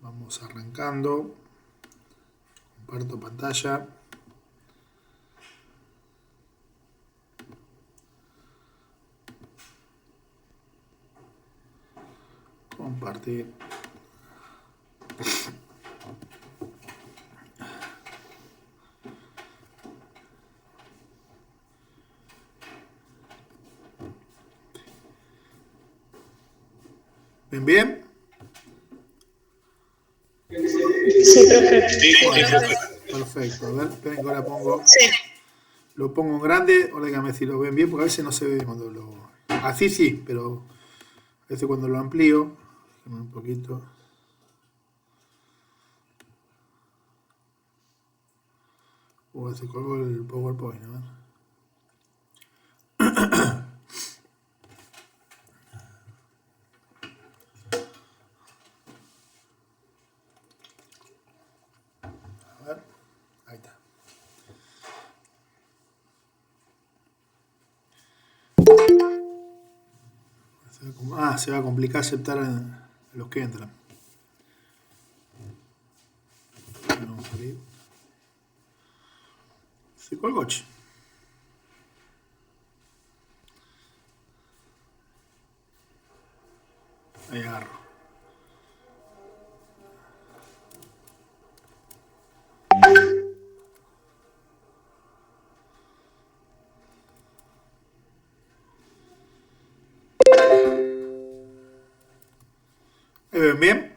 Vamos arrancando. Comparto pantalla. Compartir. ¿Ven bien? Sí, profe. Perfecto. A ver, esperen que ahora pongo. Sí. Lo pongo en grande. Ahora dígame si lo ven bien, porque a veces no se ve cuando lo. Así sí, pero a veces cuando lo amplío. Un poquito. Se colgó el PowerPoint, ¿no? A ver, ahí está. Se va a complicar aceptar a los que entran. Vamos a salir. Se colgó. Ahí agarro. ¿Me ven bien?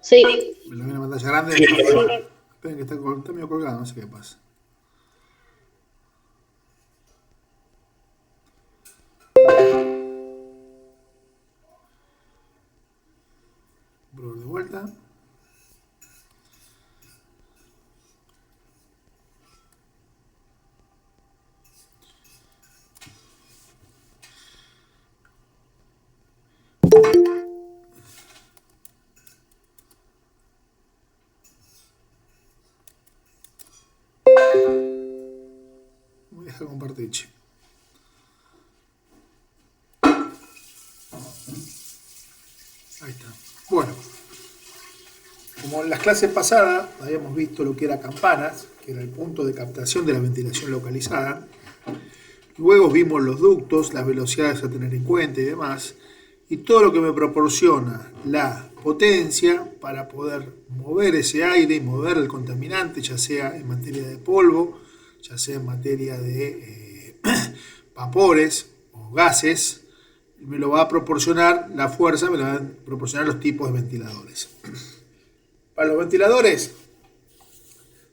Sí. ¿Me lo ven en pantalla grande? Sí. Esperen que está medio colgado, no sé qué pasa. Probar de vuelta. Me deja compartir, che. Ahí está. Bueno, como en las clases pasadas habíamos visto lo que era campanas, que era el punto de captación de la ventilación localizada. Luego vimos los ductos, las velocidades a tener en cuenta y demás. Y todo lo que me proporciona la potencia para poder mover ese aire y mover el contaminante, ya sea en materia de polvo, ya sea en materia de vapores o gases, me lo va a proporcionar la fuerza, me lo van a proporcionar los tipos de ventiladores. Para los ventiladores,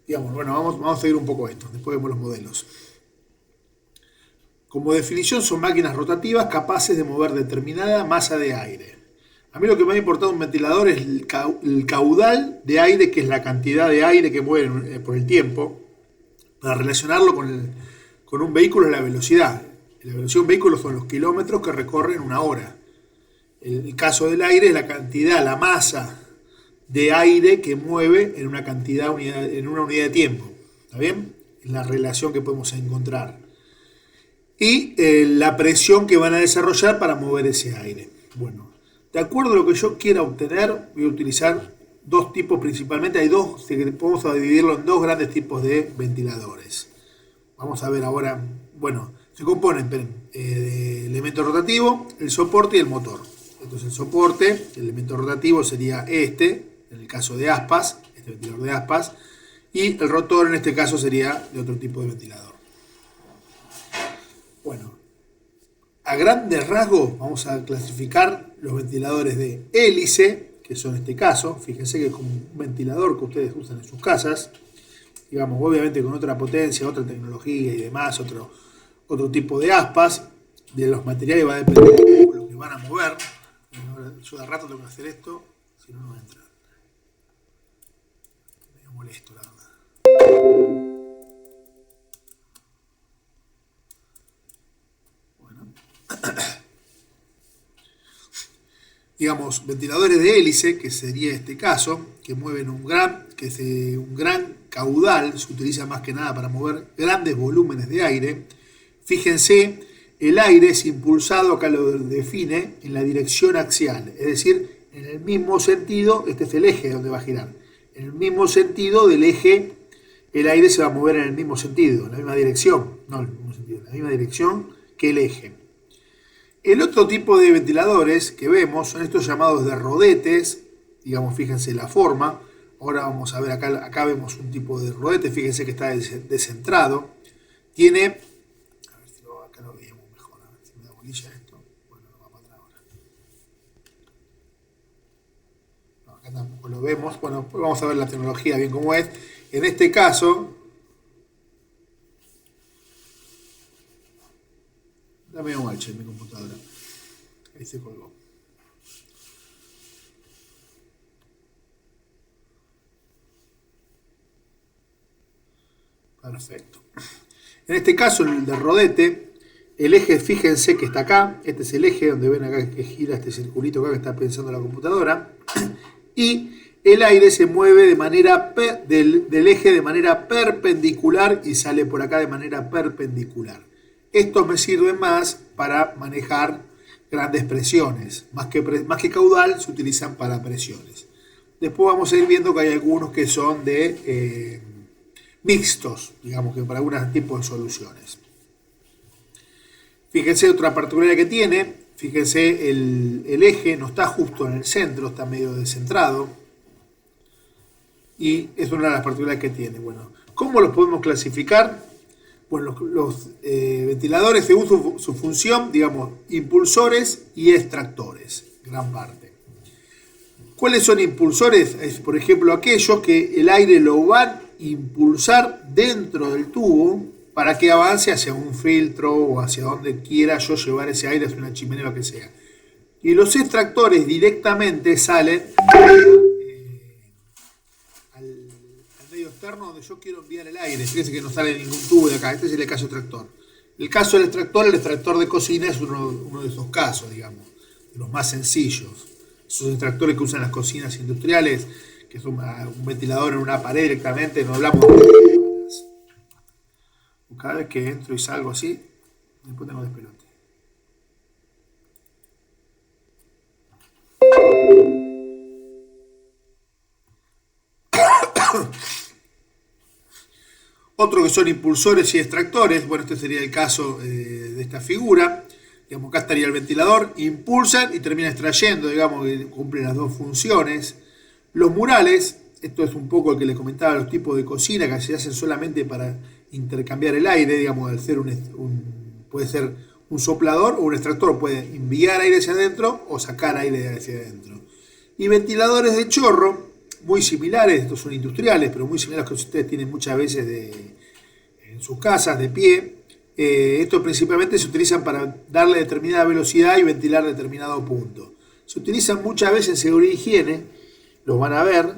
digamos, bueno, vamos a seguir un poco esto, después vemos los modelos. Como definición son máquinas rotativas capaces de mover determinada masa de aire. A mí lo que me ha importado un ventilador es el caudal de aire, que es la cantidad de aire que mueve por el tiempo. Para relacionarlo con un vehículo es la velocidad. La velocidad de un vehículo son los kilómetros que recorre en una hora. El caso del aire es la cantidad, la masa de aire que mueve en una en una unidad de tiempo. ¿Está bien? Es la relación que podemos encontrar. Y la presión que van a desarrollar para mover ese aire. Bueno, de acuerdo a lo que yo quiera obtener, voy a utilizar dos tipos principalmente. Hay dos, vamos a dividirlo en dos grandes tipos de ventiladores. Vamos a ver ahora, bueno, se componen de elemento rotativo, el soporte y el motor. Entonces el soporte, el elemento rotativo sería este, en el caso de aspas, este ventilador de aspas, y el rotor en este caso sería de otro tipo de ventilador. Bueno, a grandes rasgos vamos a clasificar los ventiladores de hélice, que son este caso. Fíjense que es como un ventilador que ustedes usan en sus casas, digamos, obviamente con otra potencia, otra tecnología y demás, otro tipo de aspas. De los materiales va a depender de lo que van a mover. Yo de rato tengo que hacer esto, si no, no entra. Me molesto, la verdad. Digamos, ventiladores de hélice, que sería este caso, que mueven un gran caudal, se utiliza más que nada para mover grandes volúmenes de aire. Fíjense El aire es impulsado, acá lo define, en la dirección axial, es decir, en el mismo sentido, este es el eje donde va a girar, en el mismo sentido del eje, el aire se va a mover en el mismo sentido, en la misma dirección, no en el mismo sentido, en la misma dirección que el eje. El otro tipo de ventiladores que vemos son estos llamados de rodetes, digamos, fíjense la forma. Ahora vamos a ver, acá vemos un tipo de rodete, fíjense que está descentrado. Tiene, a ver si acá lo veíamos mejor, a ver si me da bolilla esto. Bueno, no va para atrás ahora. No, acá tampoco lo vemos. Bueno, pues vamos a ver la tecnología bien cómo es. En este caso, dame un H en mi computadora. Ahí se colgó. Perfecto. En este caso, el de rodete, el eje, fíjense que está acá. Este es el eje donde ven acá que gira este circulito acá que está pensando la computadora. Y el aire se mueve de manera del eje de manera perpendicular y sale por acá de manera perpendicular. Estos me sirven más para manejar grandes presiones. Más que caudal, se utilizan para presiones. Después vamos a ir viendo que hay algunos que son de mixtos, digamos que para algunos tipos de soluciones. Fíjense otra particularidad que tiene. Fíjense, el eje no está justo en el centro, está medio descentrado. Y es una de las particularidades que tiene. Bueno, ¿cómo los podemos clasificar? Bueno, los ventiladores, según su función, digamos, impulsores y extractores, gran parte. ¿Cuáles son impulsores? Es, por ejemplo, aquellos que el aire lo van a impulsar dentro del tubo para que avance hacia un filtro o hacia donde quiera yo llevar ese aire, hacia una chimenea o lo que sea. Y los extractores directamente salen al medio externo donde yo quiero enviar el aire. Fíjense que no sale ningún tubo de acá. Este es el caso extractor. El caso del extractor, el extractor de cocina es uno de esos casos, digamos, de los más sencillos. Esos extractores que usan las cocinas industriales, que son un ventilador en una pared directamente, no hablamos de... Cada vez que entro y salgo así, después tengo despelote. Otro que son impulsores y extractores, bueno, este sería el caso de esta figura. Digamos, acá estaría el ventilador, impulsan y termina extrayendo, digamos, que cumple las dos funciones. Los murales, esto es un poco el que les comentaba, los tipos de cocina que se hacen solamente para intercambiar el aire, digamos, al ser puede ser un soplador o un extractor, puede enviar aire hacia adentro o sacar aire hacia adentro. Y ventiladores de chorro, muy similares, estos son industriales, pero muy similares que ustedes tienen muchas veces en sus casas, de pie. Estos principalmente se utilizan para darle determinada velocidad y ventilar determinado punto. Se utilizan muchas veces en seguridad y higiene, los van a ver,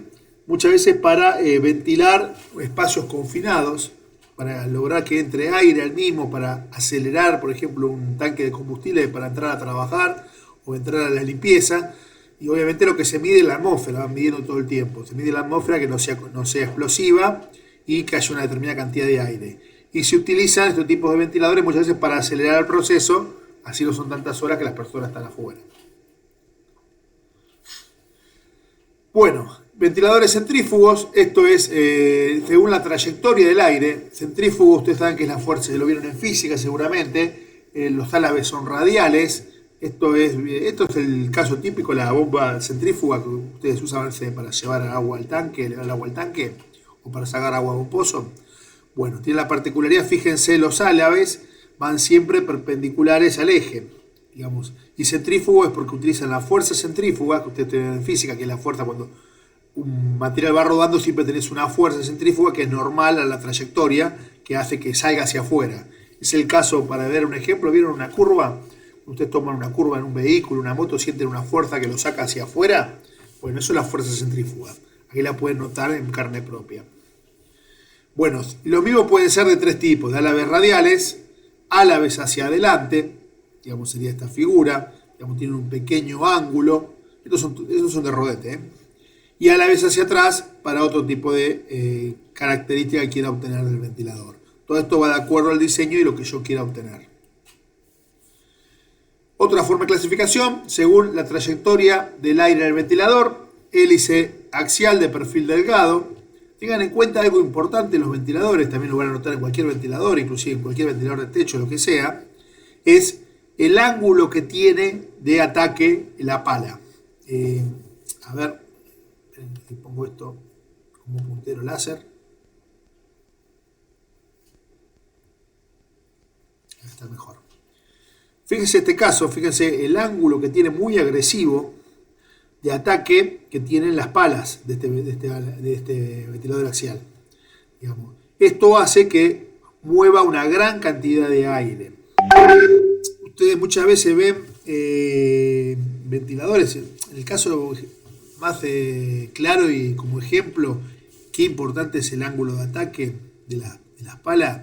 muchas veces para ventilar espacios confinados, para lograr que entre aire al mismo, para acelerar, por ejemplo, un tanque de combustible para entrar a trabajar o entrar a la limpieza. Y obviamente lo que se mide es la atmósfera, van midiendo todo el tiempo. Se mide la atmósfera que no sea explosiva y que haya una determinada cantidad de aire. Y se utilizan estos tipos de ventiladores muchas veces para acelerar el proceso, así no son tantas horas que las personas están afuera. Bueno, ventiladores centrífugos, esto es según la trayectoria del aire. Centrífugo, ustedes saben que es la fuerza, se lo vieron en física seguramente, los álabes son radiales. Esto es el caso típico, la bomba centrífuga que ustedes usan para llevar agua al tanque, elevar el agua al tanque, o para sacar agua de un pozo. Bueno, tiene la particularidad, fíjense, los álabes van siempre perpendiculares al eje, digamos. Y centrífugo es porque utilizan la fuerza centrífuga, que ustedes tienen en física, que es la fuerza cuando un material va rodando, siempre tenés una fuerza centrífuga que es normal a la trayectoria, que hace que salga hacia afuera. Es el caso, para ver un ejemplo, ¿vieron una curva? Ustedes toman una curva en un vehículo, una moto, sienten una fuerza que lo saca hacia afuera. Bueno, eso es la fuerza centrífuga. Aquí la pueden notar en carne propia. Bueno, lo mismo pueden ser de tres tipos, de álabes radiales, álabes hacia adelante, digamos sería esta figura, digamos tienen un pequeño ángulo, estos son de rodete, y álabes hacia atrás para otro tipo de característica que quiera obtener del ventilador. Todo esto va de acuerdo al diseño y lo que yo quiera obtener. Otra forma de clasificación, según la trayectoria del aire en el ventilador, hélice axial de perfil delgado. Tengan en cuenta algo importante, los ventiladores, también lo van a notar en cualquier ventilador, inclusive en cualquier ventilador de techo, lo que sea, es el ángulo que tiene de ataque la pala. A ver, pongo esto como puntero láser. Ahí está mejor. Fíjense este caso, fíjense el ángulo que tiene muy agresivo de ataque que tienen las palas de este ventilador axial. Digamos. Esto hace que mueva una gran cantidad de aire. Ustedes muchas veces ven ventiladores, en el caso más claro y como ejemplo, qué importante es el ángulo de ataque de las palas.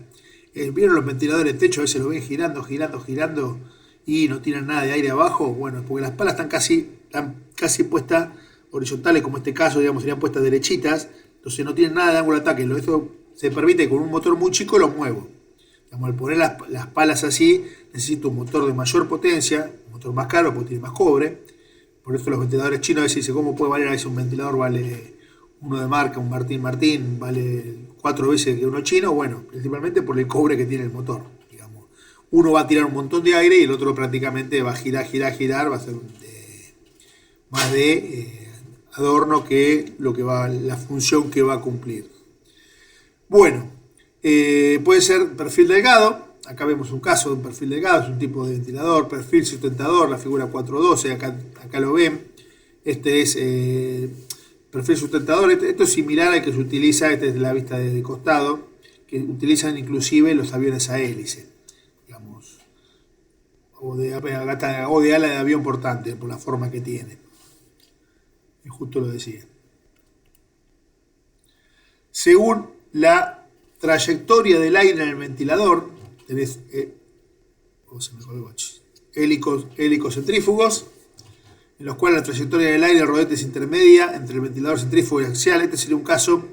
¿Vieron los ventiladores de techo? A veces lo ven girando y no tienen nada de aire abajo. Bueno, porque las palas están casi puestas horizontales, como en este caso, digamos, serían puestas derechitas, entonces no tienen nada de ángulo de ataque. Esto se permite que con un motor muy chico lo muevo. Digamos, al poner las palas así, necesito un motor de mayor potencia, un motor más caro porque tiene más cobre. Por eso los ventiladores chinos a veces dicen, ¿cómo puede valer a veces un ventilador? Vale uno de marca, un Martín, vale 4 veces que uno chino. Bueno, principalmente por el cobre que tiene el motor. Digamos, uno va a tirar un montón de aire y el otro prácticamente va a girar, va a ser más de adorno que la función que va a cumplir. Bueno, puede ser perfil delgado. Acá vemos un caso de un perfil delgado, es un tipo de ventilador, perfil sustentador, la figura 412, acá lo ven. Este es perfil sustentador, esto es similar al que se utiliza, esta es la vista de costado, que utilizan inclusive los aviones a hélice, digamos, o de ala de avión portante, por la forma que tiene. Y justo lo decía. Según la trayectoria del aire en el ventilador, tenés hélicos centrífugos, en los cuales la trayectoria del aire rodete es intermedia entre el ventilador centrífugo y axial. Este sería un caso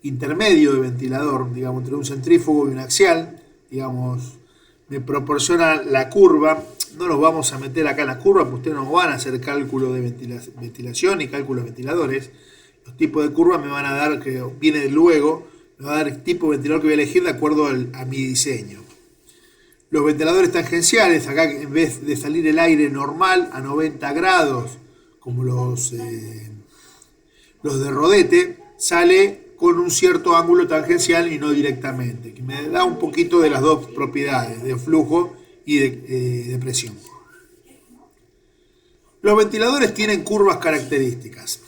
intermedio de ventilador, digamos, entre un centrífugo y un axial. Digamos, me proporciona la curva. No nos vamos a meter acá en la curva, porque ustedes no van a hacer cálculo de ventilación y cálculo de ventiladores. Los tipos de curvas me van a dar, que viene luego, me va a dar el tipo de ventilador que voy a elegir de acuerdo a mi diseño. Los ventiladores tangenciales, acá en vez de salir el aire normal a 90 grados, como los de rodete, sale con un cierto ángulo tangencial y no directamente, que me da un poquito de las dos propiedades, de flujo y de presión. Los ventiladores tienen curvas características.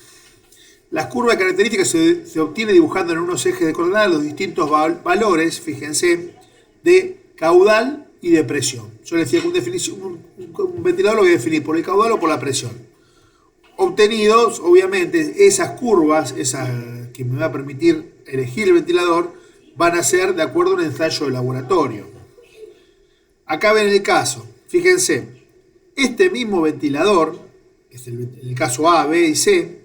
Las curvas características se obtienen dibujando en unos ejes de coordenadas los distintos valores, fíjense, de caudal y de presión. Yo les decía que un ventilador lo voy a definir por el caudal o por la presión. Obtenidos, obviamente, esas curvas, que me va a permitir elegir el ventilador, van a ser de acuerdo a un ensayo de laboratorio. Acá ven el caso. Fíjense, este mismo ventilador, es el caso A, B y C.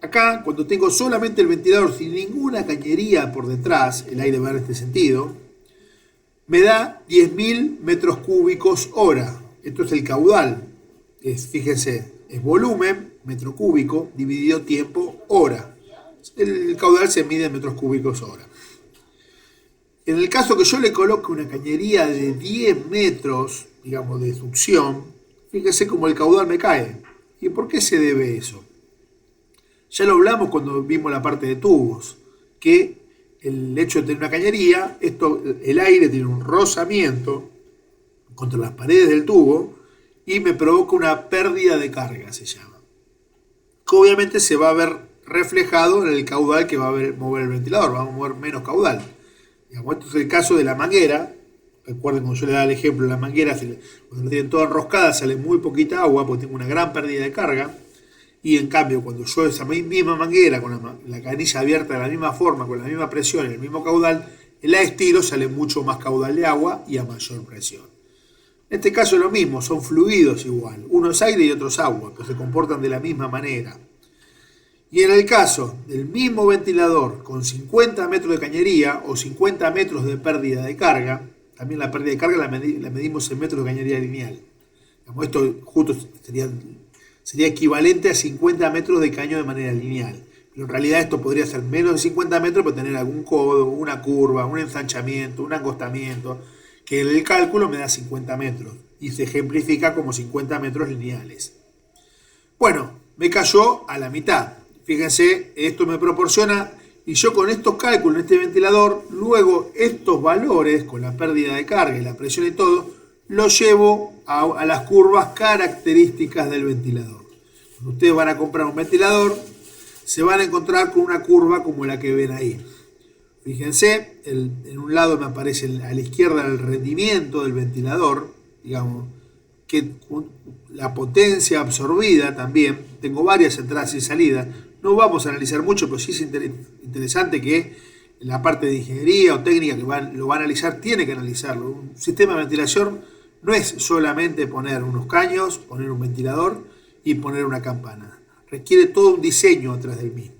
Acá, cuando tengo solamente el ventilador sin ninguna cañería por detrás, el aire va en este sentido, me da 10.000 metros cúbicos hora. Esto es el caudal. Fíjense, es volumen, metro cúbico, dividido tiempo, hora. El caudal se mide en metros cúbicos hora. En el caso que yo le coloque una cañería de 10 metros, digamos, de succión, fíjense cómo el caudal me cae. ¿Y por qué se debe eso? Ya lo hablamos cuando vimos la parte de tubos, que el hecho de tener una cañería, el aire tiene un rozamiento contra las paredes del tubo y me provoca una pérdida de carga, se llama. Que obviamente se va a ver reflejado en el caudal que va a mover el ventilador, va a mover menos caudal. Digamos, esto es el caso de la manguera. Recuerden cuando yo le daba el ejemplo, la manguera, cuando la tienen toda enroscada, sale muy poquita agua porque tengo una gran pérdida de carga. Y en cambio, cuando yo esa misma manguera, con la canilla abierta de la misma forma, con la misma presión y el mismo caudal, la estiro, sale mucho más caudal de agua y a mayor presión. En este caso es lo mismo, son fluidos igual. Uno es aire y otro es agua, que se comportan de la misma manera. Y en el caso del mismo ventilador con 50 metros de cañería o 50 metros de pérdida de carga, también la pérdida de carga la medimos en metros de cañería lineal. Esto justo sería equivalente a 50 metros de caño de manera lineal. Pero en realidad esto podría ser menos de 50 metros, pero tener algún codo, una curva, un ensanchamiento, un acostamiento, que el cálculo me da 50 metros y se ejemplifica como 50 metros lineales. Bueno, me cayó a la mitad. Fíjense, esto me proporciona, y yo con estos cálculos en este ventilador, luego estos valores, con la pérdida de carga y la presión y todo, los llevo a las curvas características del ventilador. Cuando ustedes van a comprar un ventilador, se van a encontrar con una curva como la que ven ahí. Fíjense, en un lado me aparece a la izquierda el rendimiento del ventilador, digamos, que la potencia absorbida también. Tengo varias entradas y salidas. No vamos a analizar mucho, pero sí es interesante que la parte de ingeniería o técnica que lo va a analizar, tiene que analizarlo. Un sistema de ventilación no es solamente poner unos caños, poner un ventilador y poner una campana. Requiere todo un diseño atrás del mismo.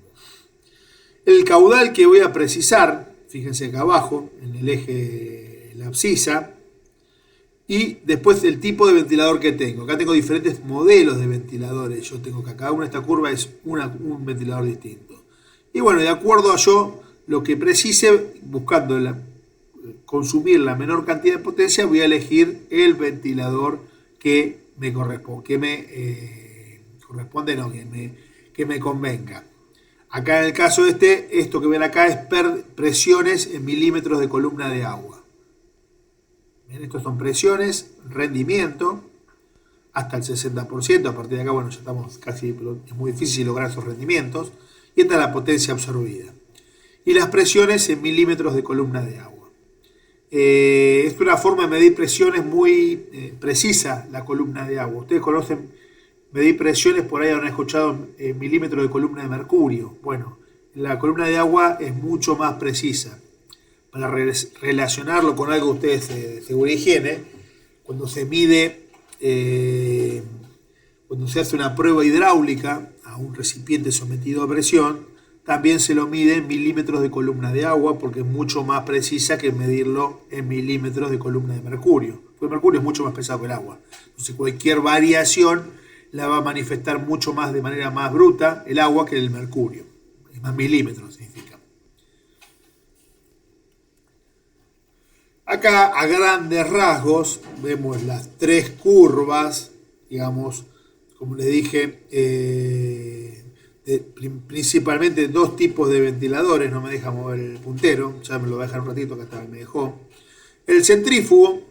El caudal que voy a precisar, fíjense acá abajo, en el eje la abscisa, y después el tipo de ventilador que tengo. Acá tengo diferentes modelos de ventiladores. Yo tengo que cada una de estas curvas es un ventilador distinto. Y bueno, de acuerdo a yo lo que precise, buscando consumir la menor cantidad de potencia, voy a elegir el ventilador que me corresponde, que me convenga. Acá en el caso de esto que ven acá es presiones en milímetros de columna de agua. Bien, estos son presiones, rendimiento, hasta el 60%. A partir de acá, bueno, ya estamos casi, pero es muy difícil lograr esos rendimientos. Y esta es la potencia absorbida. Y las presiones en milímetros de columna de agua. Es una forma de medir presiones muy precisa, la columna de agua. Ustedes conocen medir presiones, por ahí han escuchado milímetros de columna de mercurio. Bueno, la columna de agua es mucho más precisa. Para relacionarlo con algo que ustedes de seguridad y higiene, cuando se mide, cuando se hace una prueba hidráulica a un recipiente sometido a presión, también se lo mide en milímetros de columna de agua, porque es mucho más precisa que medirlo en milímetros de columna de mercurio. Porque el mercurio es mucho más pesado que el agua. Entonces cualquier variación la va a manifestar mucho más, de manera más bruta, el agua que el mercurio. Es más milímetros significa. Acá a grandes rasgos vemos las tres curvas, digamos, como les dije, principalmente dos tipos de ventiladores. No me deja mover el puntero, ya me lo voy a dejar un ratito, acá está, me dejó. El centrífugo,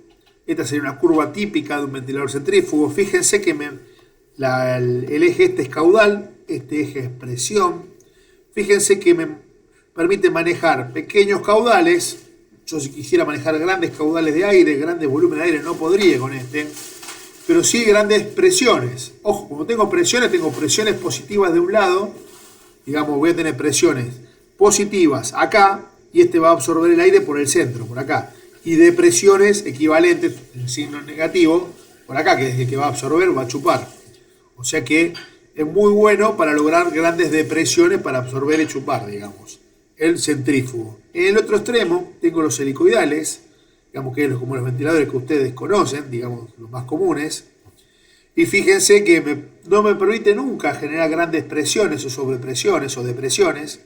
esta sería una curva típica de un ventilador centrífugo. Fíjense que el eje este es caudal, este eje es presión. Fíjense que me permite manejar pequeños caudales. Yo si quisiera manejar grandes caudales de aire, grandes volúmenes de aire, no podría con pero sí grandes presiones. Ojo, como tengo presiones positivas de un lado, digamos, voy a tener presiones positivas acá, y va a absorber el aire por el centro, por acá. Y de presiones equivalentes, el signo negativo, por acá, que es el que va a absorber, va a chupar. O sea que es muy bueno para lograr grandes depresiones para absorber y chupar, digamos. El centrífugo. En el otro extremo tengo los helicoidales, digamos que es como los ventiladores que ustedes conocen, digamos los más comunes, y fíjense que no me permite nunca generar grandes presiones o sobrepresiones o depresiones,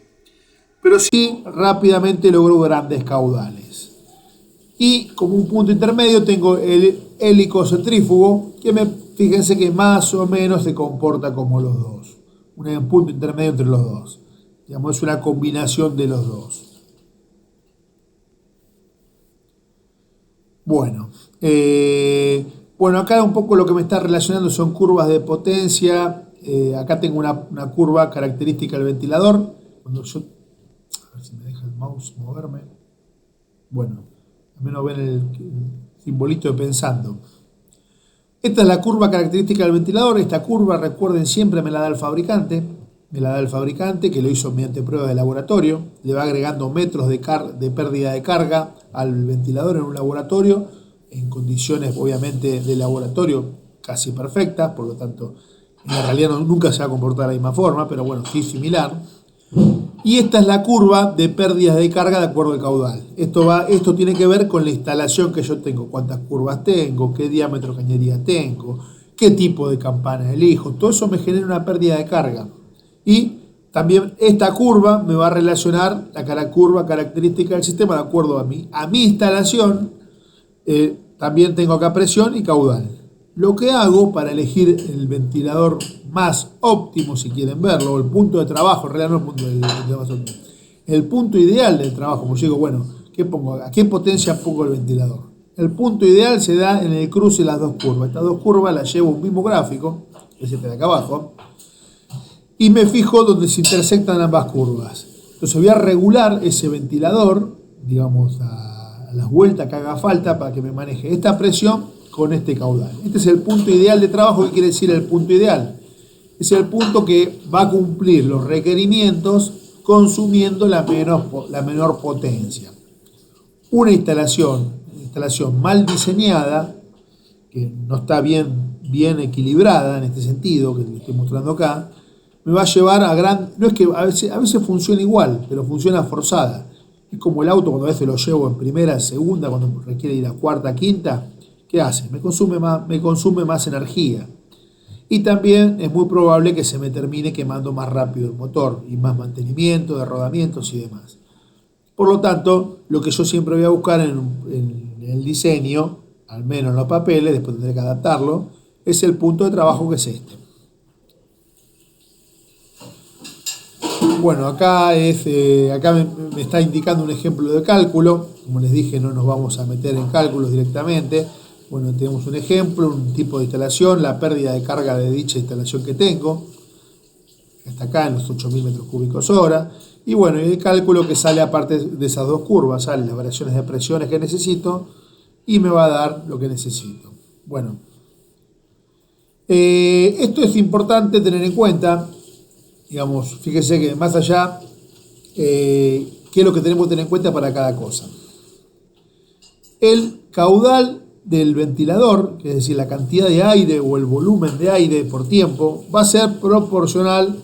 pero sí rápidamente logro grandes caudales. Y como un punto intermedio tengo el helicocentrífugo, que fíjense que más o menos se comporta como los dos, un punto intermedio entre los dos. Digamos, es una combinación de los dos. Bueno, acá un poco lo que me está relacionando son curvas de potencia. Acá tengo una curva característica del ventilador. Cuando yo, a ver si me deja el mouse moverme. Bueno, al menos ven el simbolito de pensando. Esta es la curva característica del ventilador. Esta curva, recuerden, siempre me la da el fabricante. Que lo hizo mediante prueba de laboratorio. Le va agregando metros de pérdida de carga al ventilador en un laboratorio, en condiciones obviamente de laboratorio casi perfectas, por lo tanto en la realidad nunca se va a comportar de la misma forma, pero bueno, sí similar. Y esta es la curva de pérdidas de carga de acuerdo al caudal. Esto tiene que ver con la instalación que yo tengo, cuántas curvas tengo, qué diámetro de cañería tengo, qué tipo de campana elijo. Todo eso me genera una pérdida de carga. Y también esta curva me va a relacionar la curva característica del sistema de acuerdo a mi instalación. También tengo acá presión y caudal. Lo que hago para elegir el ventilador más óptimo, si quieren verlo, o el punto de trabajo, en realidad no el punto del ventilador más óptimo, el punto ideal del trabajo, como yo digo, bueno, ¿qué pongo acá? ¿A qué potencia pongo el ventilador? El punto ideal se da en el cruce de las dos curvas. Estas dos curvas las llevo a un mismo gráfico, que es este de acá abajo, y me fijo donde se intersectan ambas curvas. Entonces voy a regular ese ventilador, digamos, a las vueltas que haga falta para que me maneje esta presión con este caudal. Este es el punto ideal de trabajo. ¿Qué quiere decir el punto ideal? Es el punto que va a cumplir los requerimientos consumiendo la menor potencia. Una instalación mal diseñada, que no está bien equilibrada en este sentido, que le estoy mostrando acá, me va a llevar a no es que a veces funciona igual, pero funciona forzada. Es como el auto cuando a veces lo llevo en primera, segunda, cuando requiere ir a cuarta, quinta. ¿Qué hace? Me consume más energía. Y también es muy probable que se me termine quemando más rápido el motor y más mantenimiento de rodamientos y demás. Por lo tanto, lo que yo siempre voy a buscar en el diseño, al menos en los papeles, después tendré que adaptarlo, es el punto de trabajo que es este. Bueno, acá me está indicando un ejemplo de cálculo. Como les dije, no nos vamos a meter en cálculos directamente. Bueno, tenemos un ejemplo, un tipo de instalación, la pérdida de carga de dicha instalación que tengo, hasta acá en los 8.000 metros cúbicos hora. Y bueno, el cálculo que sale aparte de esas dos curvas, salen las variaciones de presiones que necesito y me va a dar lo que necesito. Bueno, esto es importante tener en cuenta, digamos, fíjense que más allá, ¿qué es lo que tenemos que tener en cuenta para cada cosa? El caudal del ventilador, que es decir, la cantidad de aire o el volumen de aire por tiempo, va a ser proporcional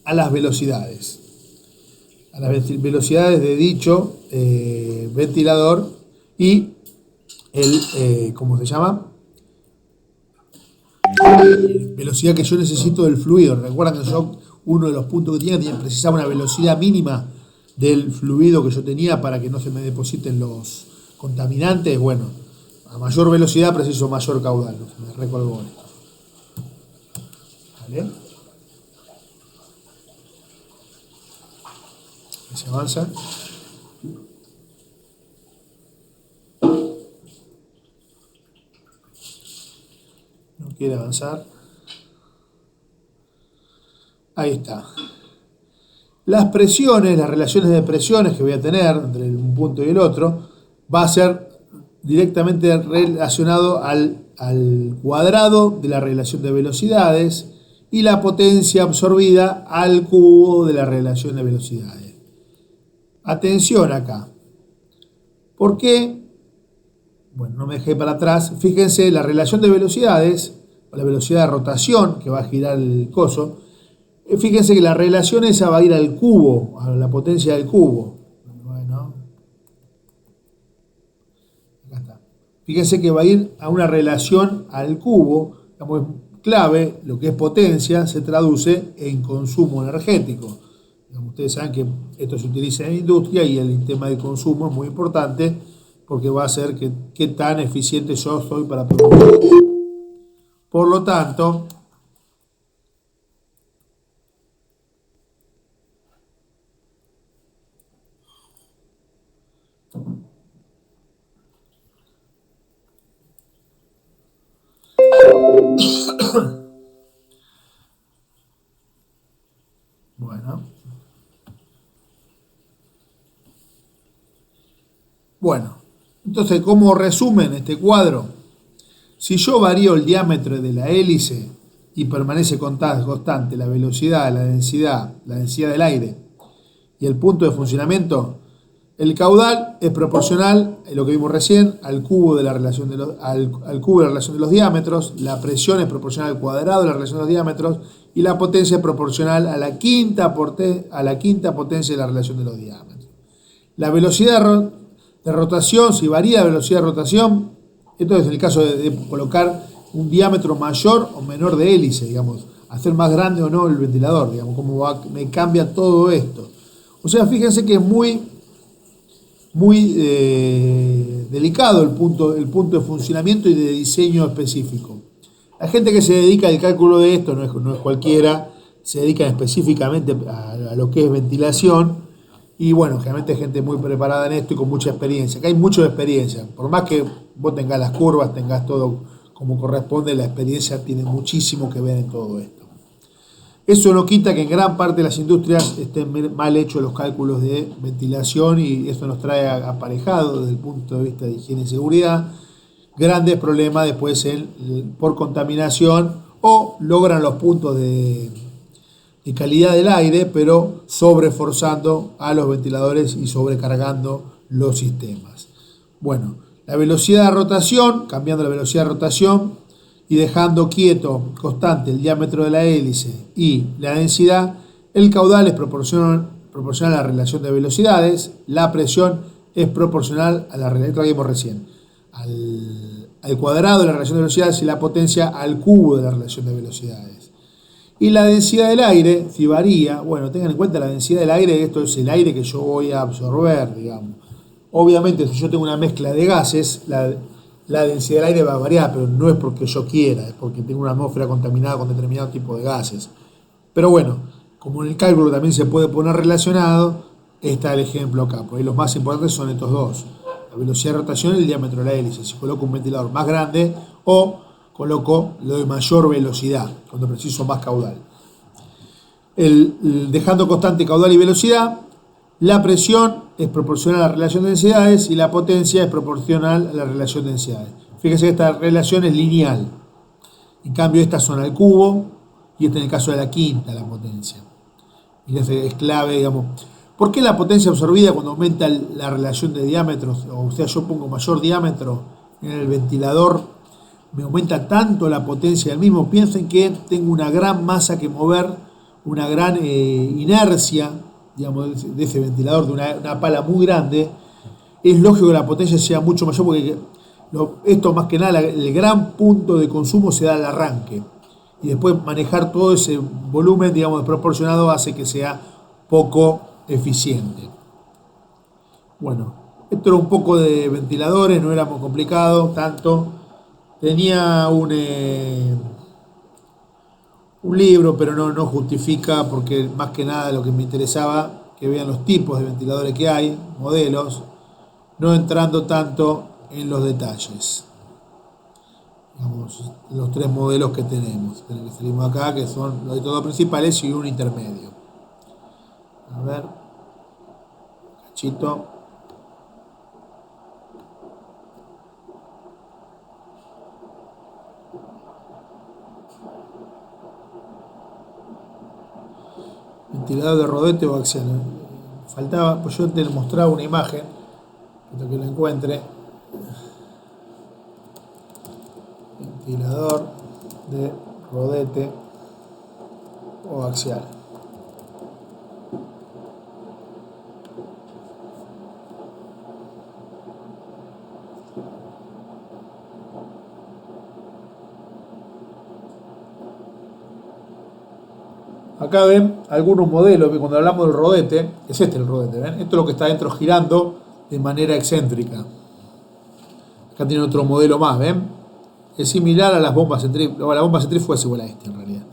a las velocidades. A las velocidades de dicho ventilador y ¿cómo se llama? Velocidad que yo necesito del fluido. Recuerdan que yo, uno de los puntos que tenía precisaba una velocidad mínima del fluido que yo tenía para que no se me depositen los contaminantes. Bueno, a mayor velocidad preciso mayor caudal. Me recolgó esto. ¿Vale? Se avanza. No quiere avanzar. Ahí está. Las presiones, las relaciones de presiones que voy a tener entre un punto y el otro, va a ser directamente relacionado al cuadrado de la relación de velocidades y la potencia absorbida al cubo de la relación de velocidades. Atención acá. ¿Por qué? Bueno, no me dejé para atrás. Fíjense, la relación de velocidades, o la velocidad de rotación que va a girar el coso, fíjense que la relación esa va a ir al cubo, a la potencia del cubo. Bueno, acá está. Fíjense que va a ir a una relación al cubo, digamos, clave, lo que es potencia se traduce en consumo energético. Ustedes saben que esto se utiliza en la industria y el tema del consumo es muy importante porque va a ser qué tan eficiente yo soy para producir. Por lo tanto, Bueno, entonces como resumen este cuadro, si yo varío el diámetro de la hélice y permanece constante la velocidad, la densidad del aire y el punto de funcionamiento, el caudal es proporcional, lo que vimos recién, al cubo de la relación de los diámetros, la presión es proporcional al cuadrado de la relación de los diámetros y la potencia es proporcional a la quinta potencia de la relación de los diámetros. La velocidad de rotación, si varía la velocidad de rotación, entonces en el caso de colocar un diámetro mayor o menor de hélice, digamos, hacer más grande o no el ventilador, digamos, me cambia todo esto. O sea, fíjense que es muy delicado el punto de funcionamiento y de diseño específico. La gente que se dedica al cálculo de esto, no es cualquiera, se dedica específicamente a lo que es ventilación, y bueno, generalmente hay gente muy preparada en esto y con mucha experiencia. Acá hay mucha experiencia, por más que vos tengas las curvas, tengas todo como corresponde, la experiencia tiene muchísimo que ver en todo esto. Eso no quita que en gran parte de las industrias estén mal hechos los cálculos de ventilación, y eso nos trae aparejado desde el punto de vista de higiene y seguridad grandes problemas después por contaminación, o logran los puntos de calidad del aire, pero sobreforzando a los ventiladores y sobrecargando los sistemas. Bueno, la velocidad de rotación, cambiando la velocidad de rotación y dejando quieto, constante, el diámetro de la hélice y la densidad, el caudal es proporcional a la relación de velocidades, la presión es proporcional a la relación que vimos recién, al cuadrado de la relación de velocidades, y la potencia al cubo de la relación de velocidades. Y la densidad del aire, si varía, bueno, tengan en cuenta la densidad del aire, esto es el aire que yo voy a absorber, digamos. Obviamente, si yo tengo una mezcla de gases, la densidad del aire va a variar, pero no es porque yo quiera, es porque tengo una atmósfera contaminada con determinado tipo de gases. Pero bueno, como en el cálculo también se puede poner relacionado, está el ejemplo acá, porque los más importantes son estos dos: la velocidad de rotación y el diámetro de la hélice. Si coloco un ventilador más grande o coloco lo de mayor velocidad, cuando preciso más caudal. Dejando constante caudal y velocidad, la presión es proporcional a la relación de densidades y la potencia es proporcional a la relación de densidades. Fíjense que esta relación es lineal. En cambio, estas son al cubo, y este en el caso de la quinta, la potencia. Y es clave, digamos. ¿Por qué la potencia absorbida cuando aumenta la relación de diámetros? O sea, yo pongo mayor diámetro en el ventilador, me aumenta tanto la potencia del mismo. Piensen que tengo una gran masa que mover, una gran inercia, digamos, de ese ventilador, de una pala muy grande. Es lógico que la potencia sea mucho mayor, porque esto más que nada, el gran punto de consumo se da al arranque, y después manejar todo ese volumen, digamos, proporcionado, hace que sea poco eficiente. Bueno, esto era un poco de ventiladores, no era muy complicado tanto. Tenía un libro, pero no justifica, porque más que nada lo que me interesaba que vean los tipos de ventiladores que hay, modelos, no entrando tanto en los detalles. Digamos, los tres modelos que tenemos. Salimos acá, que son los de todos principales y un intermedio. A ver, cachito. Ventilador de rodete o axial. Faltaba, pues yo te mostraba una imagen, hasta que lo encuentre. Ventilador de rodete o axial. Acá ven algunos modelos, que cuando hablamos del rodete, es este el rodete, ¿ven? Esto es lo que está dentro girando de manera excéntrica. Acá tiene otro modelo más, ¿ven? Es similar a las bombas centrífugas. La bomba centrífuga es igual a este en realidad.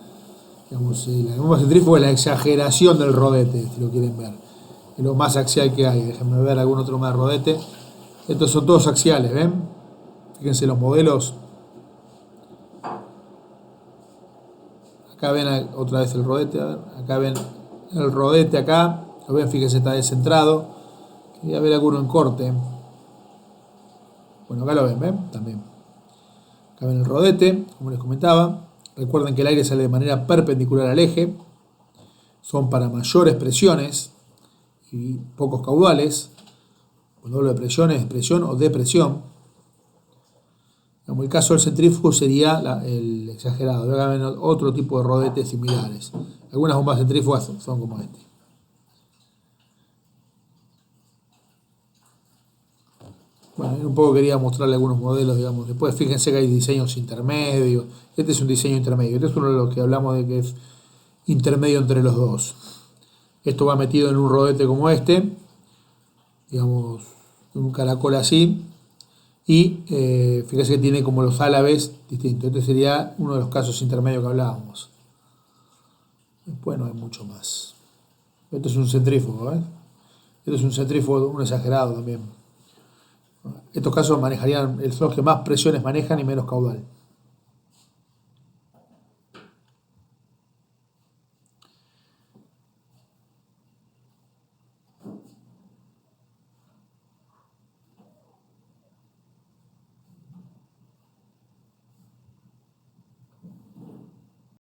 Digamos, la bomba centrífuga es la exageración del rodete, si lo quieren ver. Es lo más axial que hay. Déjenme ver algún otro más rodete. Estos son todos axiales, ¿ven? Fíjense los modelos. Acá ven otra vez el rodete, a ver, acá ven el rodete acá, lo ven, fíjense, está descentrado. Quería ver alguno en corte. Bueno, acá lo ven, ¿ven? También. Acá ven el rodete, como les comentaba. Recuerden que el aire sale de manera perpendicular al eje. Son para mayores presiones y pocos caudales. Cuando hablo de presión es presión o depresión. Como el caso del centrífugo sería el exagerado. Acá ven otro tipo de rodetes similares. Algunas bombas centrífugas son como este. Bueno, un poco quería mostrarle algunos modelos, digamos. Después fíjense que hay diseños intermedios. Este es un diseño intermedio. Este es uno de los que hablamos de que es intermedio entre los dos. Esto va metido en un rodete como este, digamos, un caracol así. Y fíjense que tiene como los álabes distintos. Este sería uno de los casos intermedios que hablábamos. Después no hay mucho más. Esto es un centrífugo, ¿eh? Esto es un centrífugo, un exagerado también. Estos casos manejarían, son los que más presiones manejan y menos caudal.